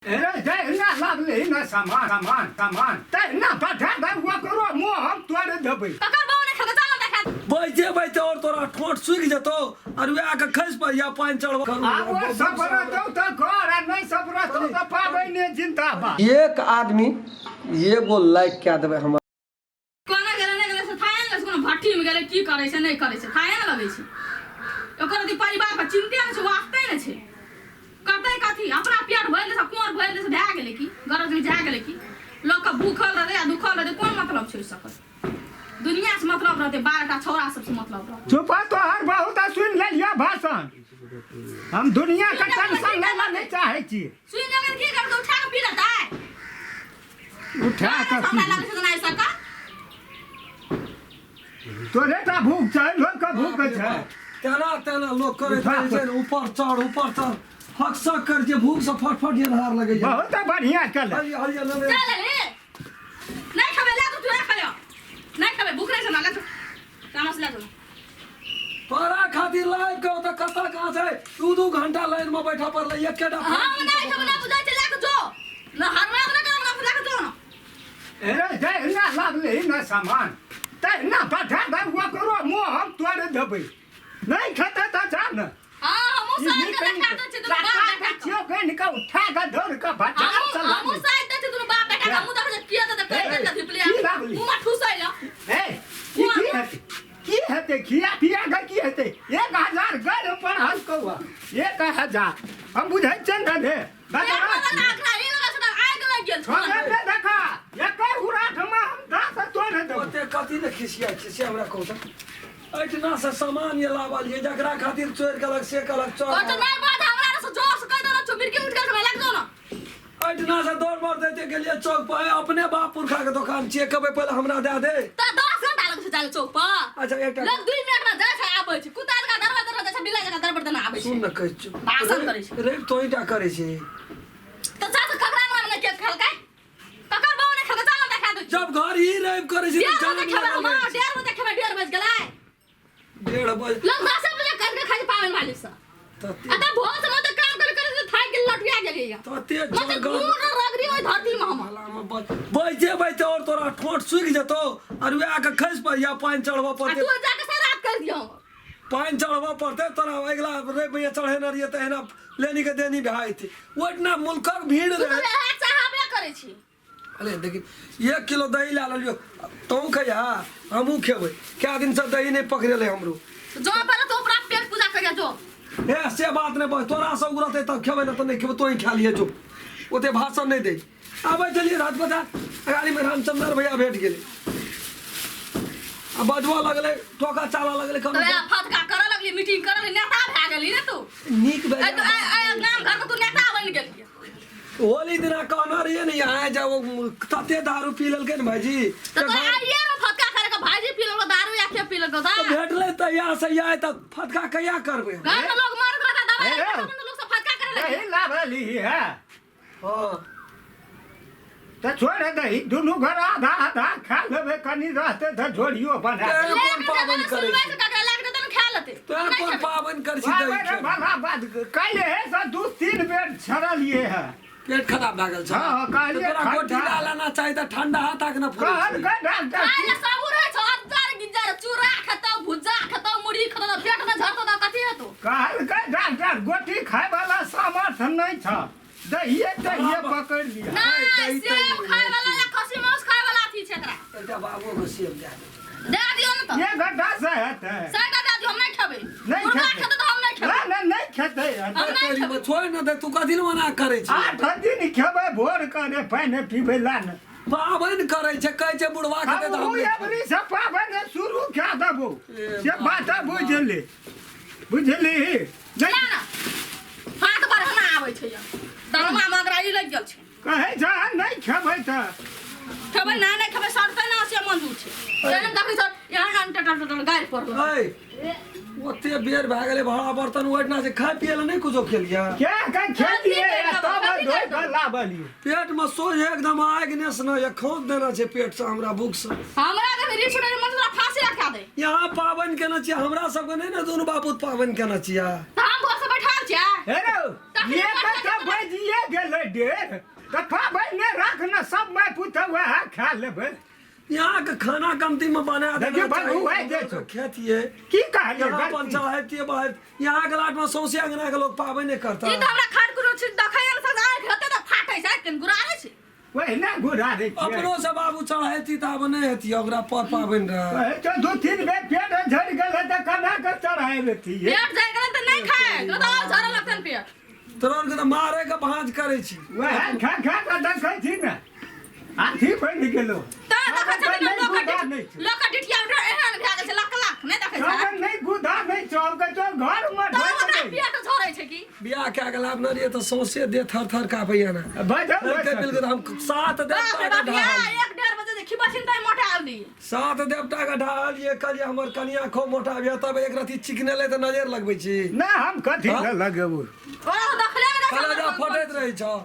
ना सामान बैठे बैठे और तोरा ठोट सूख जतो और वे आके खस पर या पानी चढ़वा एक आदमी ये बोल लाइक क्या देबे हम कोना गेले ने गेले से थाया ने कोनो भट्टी में गेले की करे छै नहीं करे छै थाया ने लगे छै ओकर यदि परिवार पर चिंता ने छै वास्ते ने छै करते कथी अपना पेट भइले से कोर भइले से भए गेले की गरज में जा गेले की लोग का भूखल रहे या दुखल रहे कोन मतलब छै सकत दुनिया से मतलब रहते 12टा छोरा सब से मतलब रहते चुप तो हर बहुत सुन ले लिया भाषण हम दुनिया का टेंशन लेना नहीं चाहे छी सुन लेकर की कर दो उठा के पी लेता है उठा के हमरा लगे से नहीं सका तोरे का भूख छै लोग का भूख छै तेना तेना लोग करे छै ऊपर चढ़ हक सक कर जे भूख से फटफट ये हार लगे बहुत बढ़िया चल हरिया ले चल ले नहीं खबे ले तू ना खायो नहीं खबे भूख नहीं से ना ले तू कामस ले तू तोरा खातिर लाइव के त कता कहां छै 2 घंटा लाइन में बैठा पर ले एकेटा हां नहीं खबे ना बुझाई चला के जो ना हरवा ना काम ना बुझा के जो ना जय ना लागले ना सामान ते ना पठा दे वो करो मो हम तोरे देबै नहीं खाता त जान हां हम साइड के खाता छ तू बाप बेटा छियो के निका उठा के धर के भाटा चला हम साइड दे तू बाप बेटा का मुंह देख किया त कह दे धिपलिया मुंह में ठुसैला ए की हेते खिया पिया के की हेते 1000 गल पर हल कौआ 1000 हम बुझै चन दे देखा एक उराठ में हम 10 तोड़ दे ओते कथी ने खिसिया हमरा कहू ऐठना से सामान ये लावल ये जकरा खातिर चोर कलक से कलक चोर ओ तो नहीं बात हमरा से जोश कह दो ना मिर्गी उठ के लग दो ना ऐठना से दौड़ मार देते गेलिए चौक पर अपने बाप पुरखा के दुकान छिए कबे पहले हमरा दे दे त 10 घंटा लग से चल चौक पर अच्छा एक लग 2 मिनट में जाय छै आबै छै कुत्ता का दरवाजा छै बिलाइ का दरवाजा ना आबै छै सुन न कहै छु भाषण करै छै रे तोइटा करे छै त जा त खगरा में के खलकै ककर बाऊ ने खगरा चल देखा दो जब घर ही रेप करे छै डेढ़ बजे खेबे 1:30 बज गेलै 1:30 बजे लोग 10 बजे करके खाली पावन वाली से अत बहुत समय तक काम करे थाक के लटया गेलिए तो तेज जोर पूरा रगड़ी ओइ धरती में हम बैठे बैठे और तोरा ठोट सूख जतो और वे आके खस पर या पानी चढ़वा पड़ते तू जाके सराप कर दियो पानी चढ़वा पड़ते तोरा अगला रे भैया चढ़े न रहिए त एना लेनी के देनी भाई थी ओतना मुल्कक भीड़ रहे चाहबे करे छी अरे देखी 1 किलो दही ला लियो तू खया हमहू खेबै क्या दिन से दही नहीं पकड़ले हमरो जो पर तो पूरा पेट पूजा कर जो ए से बात नहीं बस तोरा सब उरते त खेबै न त नहीं खेबै तो ही खा लिए जो ओते भाषण नहीं दे आबै चलिए रात बता गाड़ी में रामचंद्र भैया भेट गेले अब बजवा लगले टोका चाला लगले तो फटका करे लगली मीटिंग करे नेता भा गेली रे तू नीक बे नाम घर तू नेता बन गेली होली दिना कहना रहिए नहीं आए जब तते दारू पी ललके न भाईजी तो आइए रो फटका करे के भाईजी पी लो दारू या के पी लो दा भेटले त या से आए त फटका कया करबे गांव में लोग मार के दवाई लोग सब फटका करे लगे नहीं लाभली है हां त छोड़ दही दुनु घर आधा आधा खा लेबे कनी रहते त झोड़ियो बना कौन पावन करे सुनवाई से का लाग दे खा लेते तो कौन पावन कर छी दही भला बात काले है से 2-3 बेर छड़लिए है पेट खराब लागल छ हां काले तोरा गोटी डालना चाहिए त ठंडा हाथ तक न फुले कहन का डॉक्टर आले सब रहे छ अंतर गिजर चूरा खतो भुजा खतो मुड़ी खतो पेट में झरतो दा कथि हेतो कहन का डॉक्टर गोटी खाए वाला सामर्थ्य नहीं छ दहिए पकड़ लिया ना सेब खाए वाला या खसी मांस खाए वाला थी छेकरा एकटा बाबू को सेब दे दियो न तो ये गड्ढा से है साइड दे दियो हम नहीं खेबे नहीं खेबे तो हम नहीं खेबे नहीं खेते तेरी में छोड़ न दे तू कथि न मना करे छी 8 दिन खेबे भोर करे पानी पीबे लान पावन करे छै कहै छै बुढ़वा के दे हम एबरी से पावन शुरू क्या देबो से बात बुझली नहीं ना हाथ पर हम आबै छै दरमा मगराई लग गेल छै कहे जा नहीं खेबै त खेबै ना नहीं खेबै सड़ते ना से मंजूर छै एहन देखै छ यहाँ टटल गाय पर ए ओते बेर भ गेले भाड़ा बर्तन ओइठना से खा पिएला नहीं कुछो खेलिया क्या का खेलिए तब धोइ के लाबली पेट में सोझ एकदम आगनेस न या खोद देना छै पेट से हमरा भूख से हमरा के रिछ रे मतलब फांसी लटका दे यहाँ पावन केना छी हमरा सब के नहीं न दोनों बापूत पावन केना छी हम घर से बैठा छियै हेरो त ये कथा बजिए गेले डेढ़ तो पाबे ने रखना सब मैं पूछा वह खा लेबे यहाँ के खाना कमती में बना देखिए बाबू है जे छो खेतिए की कहलिए यहाँ पर चढ़ाइतिए बाहर यहाँ के लाट में सौंसे अंगना के लोग पाबे नहीं करता ई त हमरा खाट कुरो छी देखै न सजा हेते त फाटै छै केन गुरारे छै वही ना गुरा रे अपनो से बाबू चढ़ाइती त अब नहीं हेती ओकरा पर पाबे न रह तो दो तीन बेर पेट झड़ गेल त कना के चढ़ाए रहती है पेट जाय गेल त नहीं खाए तो और झरल लगतन पेट तुरंत के मारे के भांज करे छी वह खा खा के देखै छी ना आठी बन गेलो त देखै छै लोक डिटिया उठा एहन भए गेल छै लाख लाख नहीं देखै छै सब नहीं गुदा नहीं चौक के तो घर में तो ढोक हमरा दे पेट झरै छै की बियाह क्या के लाभ न रही तो सौंसे दे थर थर कापैया ना बजब के बिल हम 7 देवता का ढाल 1:30 बजे से खिबसिन तै मोटा आली 7 देवता का ढाल ये कल हमर कनिया खो मोटा बिया तब एक रति चिकने ले त नजर लगबै छी ना हम कथी न लगेबू ओ देखले न कलेजा फटैत रहै छ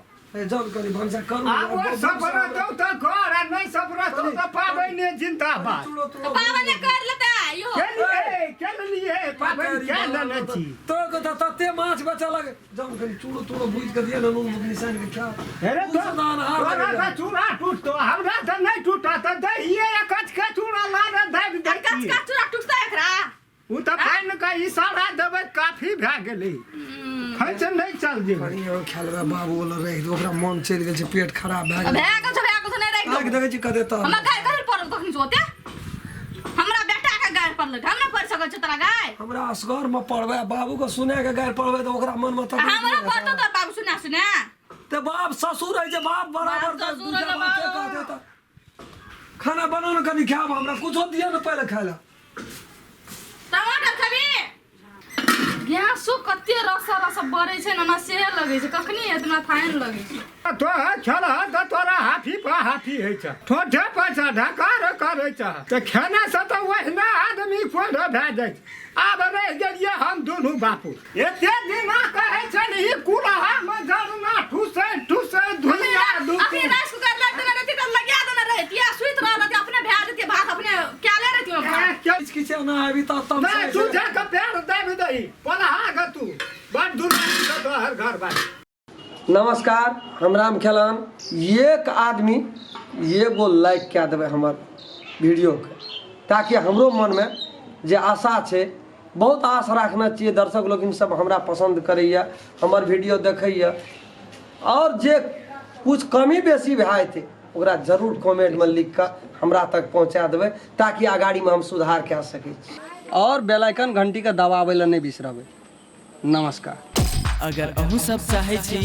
जल करी भंसा करू आब सफर तो कर आ नहीं सफर तो पाबै ने जिंदाबाद बाबा ने कर लेता यो के लिए पाबै क्या लेने छी तो को त तते माछ बचा लगे जम करी चूड़ो तूड़ो भूज के दिया नून निशान के खा अरे तो तोरा चूड़ा टूटतो हमरा त नहीं टूटा त दहिए कच के चूड़ा लाने दाबि दै कच का चूड़ा टूटता एकरा उ त पाइन का इशारा देबै काफी भए गेलै खंच नहीं चल जेबै कनिया खेल रे बाबू बोल रहे ओकरा मन चल गेल छै पेट खराब भए गेल भए गेल छै नहीं आग देखै छी कदे त हमरा गाय कर पड़ल कखनी जोते हमरा बेटा के गाय पड़ल हम ना पढ़ सकै छ तोरा गाय हमरा असगर में पढ़बै बाबू को सुने के गाय पढ़बै त ओकरा मन में त हमरा पढ़तो तो बाबू सुना सुना ते बाप ससुर है जे बाप बराबर बाप ससुर है, दूसरा बाते बाप। कहते त खाना बनाना कनी खाब हमरा कुछो दिया न पहले खाइला टमाटर खबी गैसो कते रस रस बरै छै न से लगै छै कखनी इतना फाइन लगै छै तो खेल त तोरा हाथी पर हाथी है छ ठोठे पैसा ढकार करे छ त खाना से त वहना आदमी कोन भए जाइ आब रह गेलिए हम दुनू बापू एते दिना कहै छ ई कुलहा में जरना ठुसे ठुसे धुइया अपने दुखी राइस कुकर लगते न रहती त लगा देना रहती सुइत रहती अपने भए देती भात अपने क्या ले रहती किछ ना आबी त तम नहीं तुझे का पैर देबी दही पलहा ग तू बड़ दुनिया का हर घर बाई नमस्कार हम राम खेलान एक आदमी एगो लाइक क्या देवे हमर वीडियो के ताकि हमरो मन में जे आशा छै बहुत आश रखना चाहिए दर्शक लोग सब हमरा पसंद करैया हमर वीडियो देखैया और जे कुछ कमी बेसी भए जेतै ओकरा जरूर कमेंट में लिख कऽ हमरा तक पहुँचा देबै ताकि आगाड़ी में हम सुधार कए सकै छी और बेल आइकन घंटी के दबाबै लए नहीं बिसरबै नमस्कार अगर अहू सब चाहे छी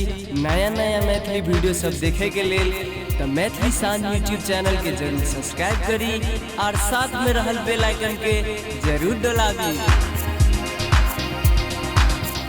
नया नया मैथिली वीडियो सब देखे के लेल तो मैथिली शान यूट्यूब चैनल के जरूर सब्सक्राइब करी और साथ में रहल बेल आइकन के जरूर दबाबी।